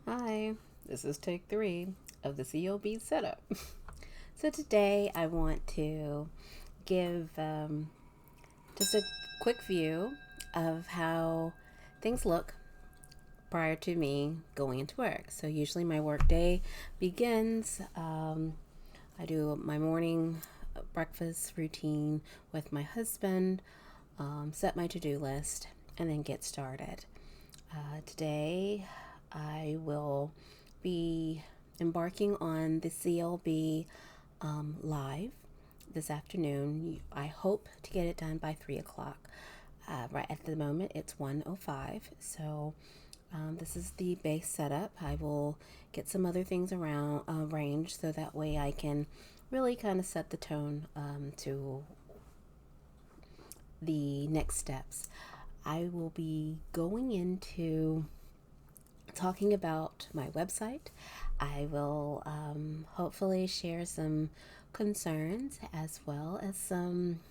Hi, this is take 3 of the CLB setup. So today I want to give just a quick view of how things look prior to me going into work. So usually my work day begins. I do my morning breakfast routine with my husband, set my to-do list, and then get started. Today I will be embarking on the CLB live this afternoon. I hope to get it done by 3 o'clock. Right at the moment, it's 1:05. So this is the base setup. I will get some other things around arranged so that way I can really kind of set the tone to the next steps. I will be going into talking about my website. I will hopefully share some concerns as well as some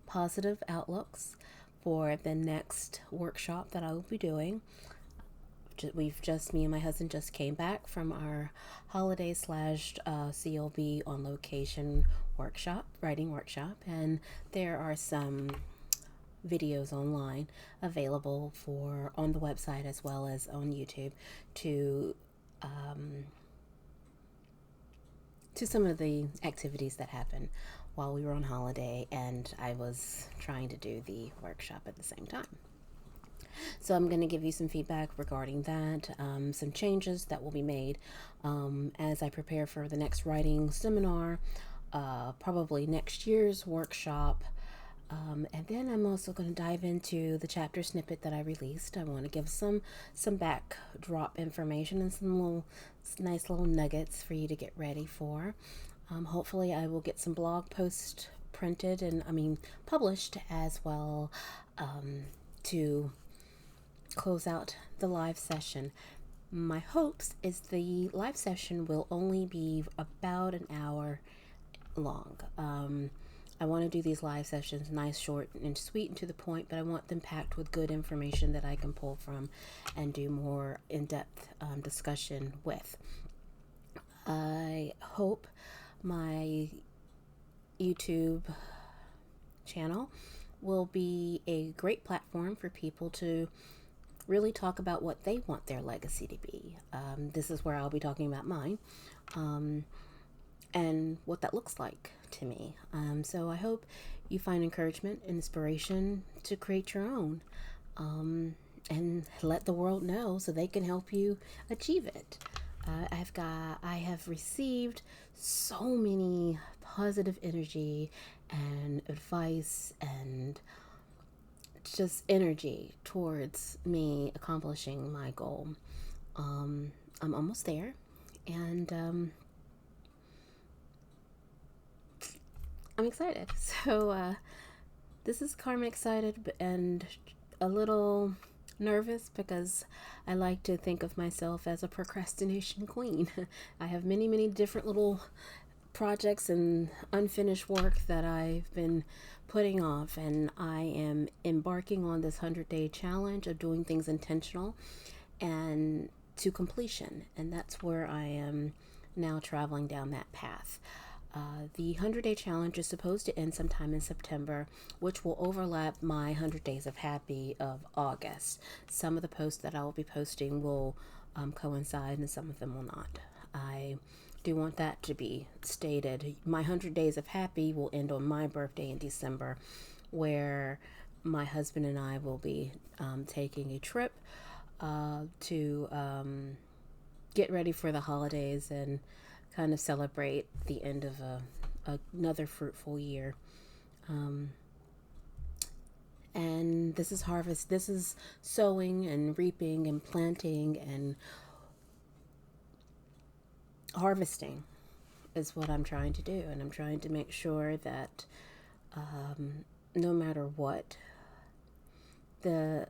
positive outlooks for the next workshop that I will be doing. Me and my husband just came back from our holiday slash CLB on location workshop, writing workshop, and there are some videos online available for on the website as well as on YouTube to some of the activities that happened while we were on holiday and I was trying to do the workshop at the same time. So I'm going to give you some feedback regarding that, some changes that will be made as I prepare for the next writing seminar, probably next year's workshop. And then I'm also going to dive into the chapter snippet that I released. I want to give some backdrop information and some nice little nuggets for you to get ready for. Hopefully I will get some blog posts printed and published as well to close out the live session. My hopes is the live session will only be about an hour long. I want to do these live sessions nice, short, and sweet and to the point, but I want them packed with good information that I can pull from and do more in-depth discussion with. I hope my YouTube channel will be a great platform for people to really talk about what they want their legacy to be. This is where I'll be talking about mine. And what that looks like to me. So I hope you find encouragement and inspiration to create your own and let the world know so they can help you achieve it. I have received so many positive energy and advice and just energy towards me accomplishing my goal. I'm almost there, and I'm excited. So this is Carmen excited and a little nervous because I like to think of myself as a procrastination queen. I have many different little projects and unfinished work that I've been putting off, and I am embarking on this 100-day challenge of doing things intentional and to completion, and that's where I am now traveling down that path. The 100-day challenge is supposed to end sometime in September, which will overlap my 100 days of happy of August. Some of the posts that I will be posting will coincide and some of them will not. I do want that to be stated. My 100 days of happy will end on my birthday in December, where my husband and I will be taking a trip to get ready for the holidays and kind of celebrate the end of another fruitful year. And this is harvest. This is sowing and reaping and planting and harvesting is what I'm trying to do. And I'm trying to make sure that no matter what, the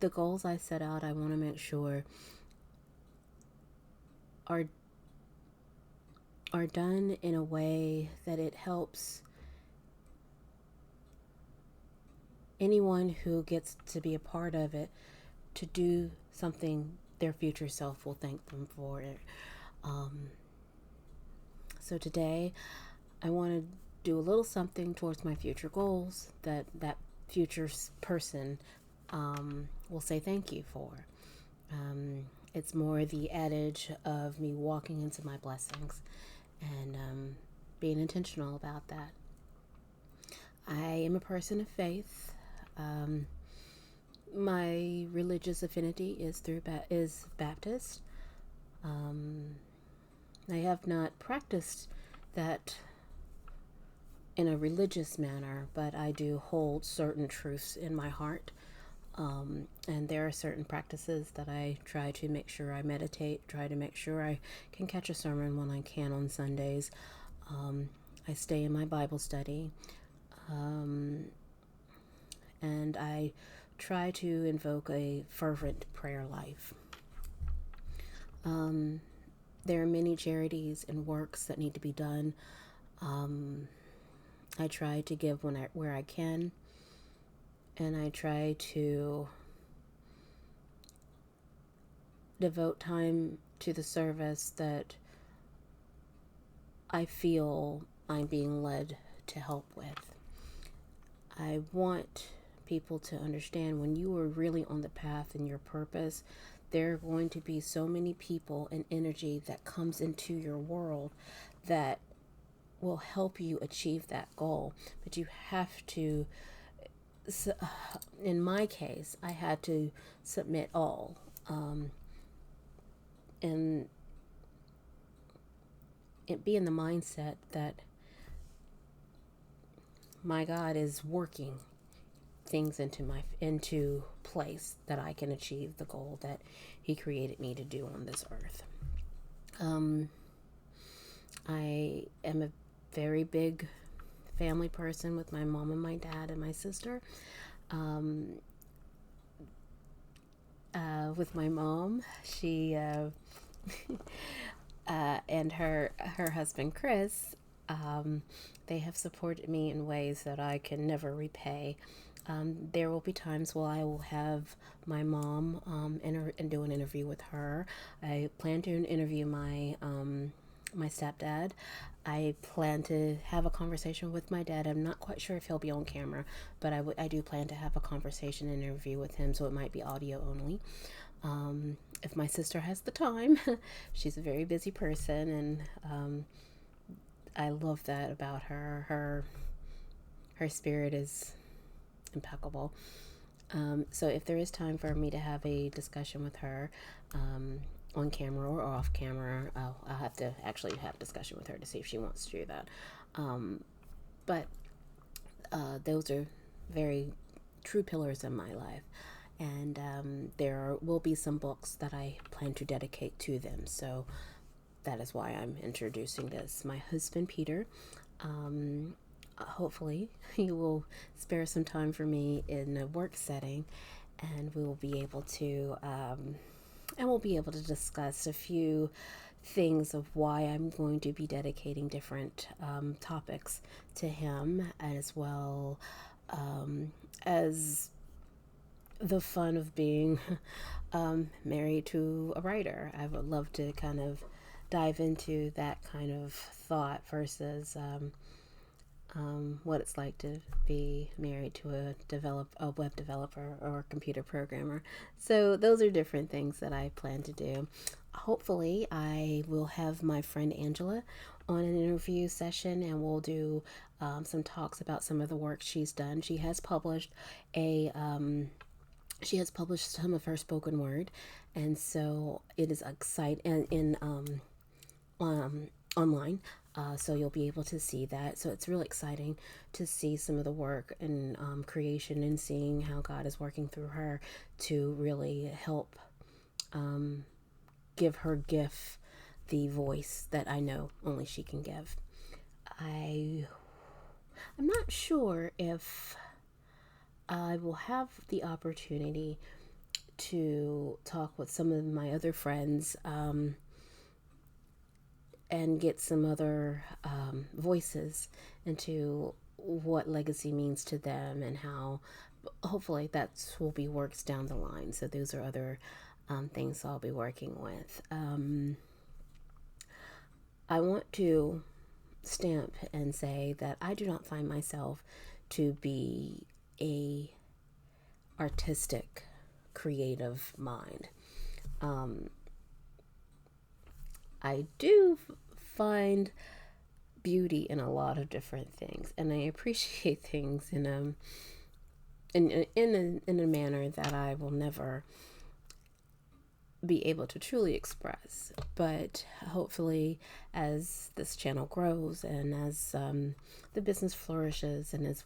goals I set out, I want to make sure are done in a way that it helps anyone who gets to be a part of it to do something their future self will thank them for it. Um, so today, I want to do a little something towards my future goals that future person will say thank you for. It's more the adage of me walking into my blessings and being intentional about that. I am a person of faith. Um, my religious affinity is Baptist. Um, I have not practiced that in a religious manner, but I do hold certain truths in my heart. And there are certain practices that I try to make sure I meditate, try to make sure I can catch a sermon when I can on Sundays. I stay in my Bible study. Um, and I try to invoke a fervent prayer life. Um, there are many charities and works that need to be done. I try to give where I can, and I try to devote time to the service that I feel I'm being led to help with. I want people to understand when you are really on the path and your purpose, there are going to be so many people and energy that comes into your world that will help you achieve that goal. But you have to, in my case, I had to submit all. And it be in the mindset that my God is working things into place that I can achieve the goal that He created me to do on this earth. I am a very big family person with my mom and my dad and my sister. With my mom, she and her husband Chris, they have supported me in ways that I can never repay. There will be times where I will have my mom and do an interview with her. I plan to interview my stepdad. I plan to have a conversation with my dad. I'm not quite sure if he'll be on camera, but I do plan to have a conversation and interview with him, so it might be audio only. If my sister has the time, she's a very busy person, and I love that about her. Her spirit is impeccable. So if there is time for me to have a discussion with her, on camera or off camera, I'll have to actually have a discussion with her to see if she wants to do that. But those are very true pillars in my life. And there will be some books that I plan to dedicate to them. So that is why I'm introducing this. My husband, Peter, hopefully he will spare some time for me in a work setting, and we will be able to discuss a few things of why I'm going to be dedicating different topics to him, as well as the fun of being married to a writer. I would love to kind of dive into that kind of thought versus what it's like to be married to a web developer or a computer programmer. So those are different things that I plan to do. Hopefully, I will have my friend Angela on an interview session, and we'll do some talks about some of the work she's done. She has published some of her spoken word, and so it is exciting online. So you'll be able to see that. So it's really exciting to see some of the work and creation, and seeing how God is working through her to really help give her gift the voice that I know only she can give. I'm not sure if I will have the opportunity to talk with some of my other friends and get some other voices into what legacy means to them, and how hopefully that will be works down the line. So those are other things I'll be working with. I want to stamp and say that I do not find myself to be a artistic, creative mind. Um, I do find beauty in a lot of different things, and I appreciate things in a manner that I will never be able to truly express. But hopefully, as this channel grows and as the business flourishes, and as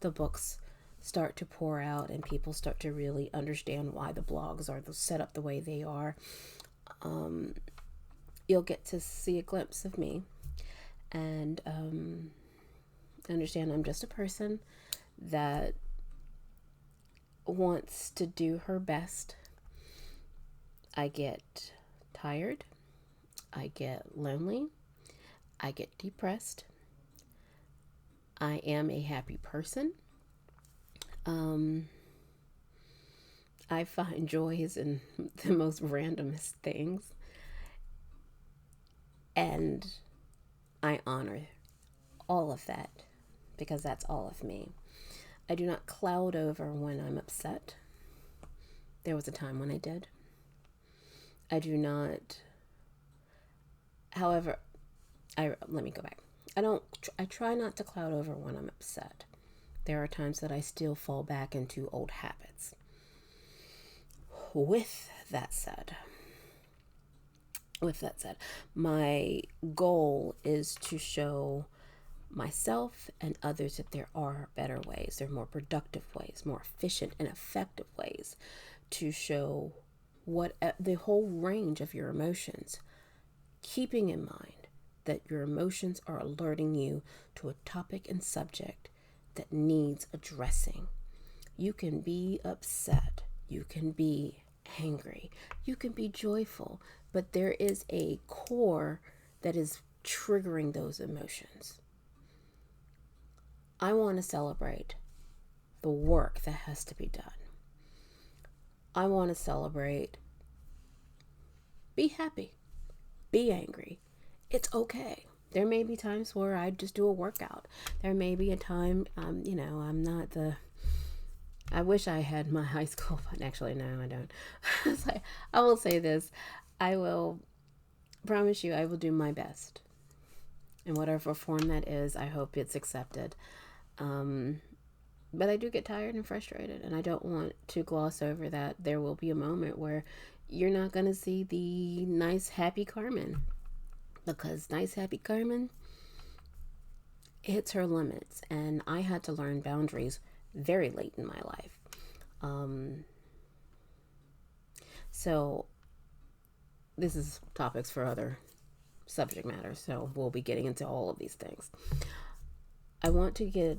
the books start to pour out and people start to really understand why the blogs are set up the way they are, you'll get to see a glimpse of me and understand I'm just a person that wants to do her best. I get tired, I get lonely, I get depressed. I am a happy person. I find joys in the most randomest things, and I honor all of that because that's all of me. I do not cloud over when I'm upset. There was a time when I did. I do not, however, let me go back. I try not to cloud over when I'm upset. There are times that I still fall back into old habits. With that said, my goal is to show myself and others that there are better ways, there are more productive ways, more efficient and effective ways to show what the whole range of your emotions, keeping in mind that your emotions are alerting you to a topic and subject that needs addressing. You can be upset, you can be angry, you can be joyful, but there is a core that is triggering those emotions. I want to celebrate the work that has to be done. I want to celebrate, be happy, be angry. It's okay. There may be times where I just do a workout. There may be a time, I'm not I wish I had my high school, but actually, no, I don't. I will say this. I will promise you, I will do my best. In whatever form that is, I hope it's accepted. But I do get tired and frustrated, and I don't want to gloss over that there will be a moment where you're not going to see the nice, happy Carmen. Because nice, happy Carmen hits her limits, and I had to learn boundaries very late in my life. So this is topics for other subject matter, so we'll be getting into all of these things. I want to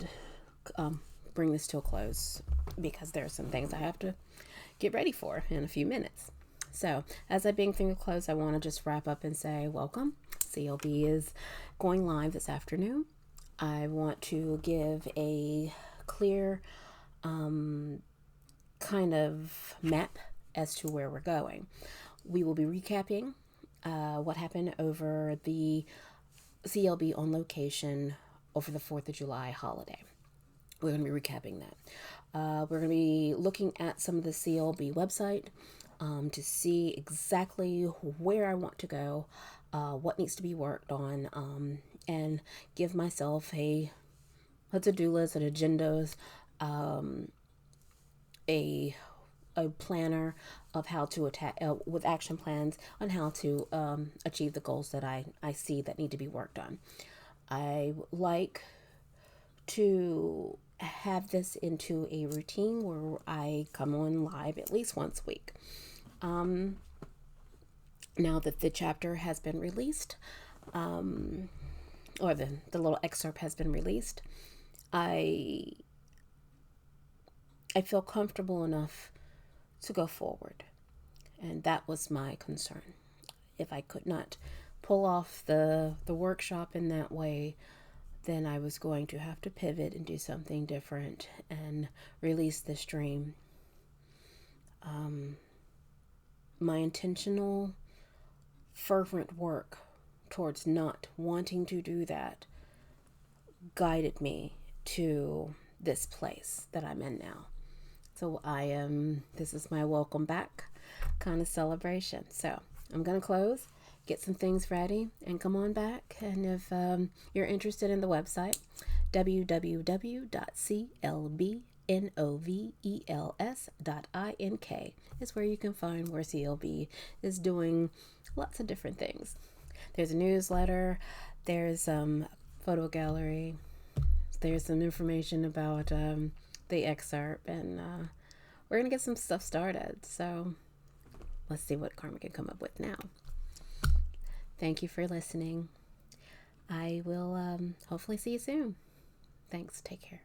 bring this to a close because there are some things I have to get ready for in a few minutes. So as I bring things to a close, I want to just wrap up and say welcome. CLB is going live this afternoon. I want to give a clear kind of map as to where we're going. We will be recapping what happened over the CLB on location over the 4th of July holiday. We're going to be recapping that. We're going to be looking at some of the CLB website to see exactly where I want to go, what needs to be worked on, and give myself a to-do list, an agendas, a planner of how to attack with action plans on how to achieve the goals that I see that need to be worked on. I like to have this into a routine where I come on live at least once a week. Now that the chapter has been released, or the little excerpt has been released, I feel comfortable enough to go forward. And that was my concern. If I could not pull off the workshop in that way, then I was going to have to pivot and do something different and release the stream. my intentional, fervent work towards not wanting to do that guided me to this place that I'm in now. So this is my welcome back kind of celebration. So I'm going to close, get some things ready, and come on back. And if you're interested in the website, www.clbnovels.ink is where you can find where CLB is doing lots of different things. There's a newsletter, there's photo gallery, there's some information about the excerpt, and we're going to get some stuff started. So let's see what Carmen can come up with now. Thank you for listening. I will hopefully see you soon. Thanks. Take care.